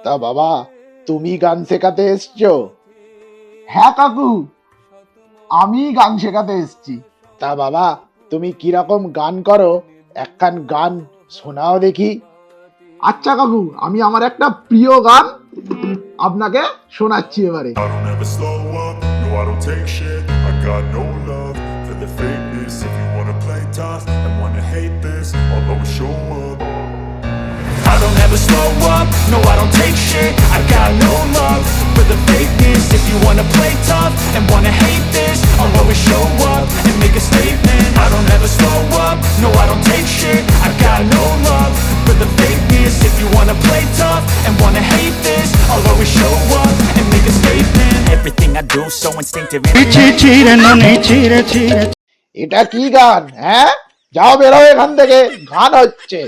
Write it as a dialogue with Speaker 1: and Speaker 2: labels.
Speaker 1: তা বাবা, তুমি গান শেখাতে এসছো?
Speaker 2: হ্যাঁ কাকু, আমি গান শেখাতে এসেছি।
Speaker 1: তা বাবা, তুমি কিরকম গান করো, একখান গান শোনাও দেখি।
Speaker 2: আচ্ছা কাকু, আমি আমার একটা প্রিয় গান আপনাকে শোনাচ্ছি এবারে।
Speaker 3: I don't ever slow up, no I don't take shit. I got no love for the fakeness. If you wanna play tough and wanna hate this, I'll always show up. I don't ever slow up, no I don't take shit. I got no love for the fakeness. If you wanna play tough and wanna hate this, I'll always show up and make a statement. I don't ever slow up, no I don't take shit. I got no love for the fakeness. If you wanna play tough and wanna hate this, I'll always show up and make a statement. Everything I do so instinctive.
Speaker 1: এটা কি গান? হ্যাঁ, যাও বেরো এখান থেকে, গান হচ্ছে।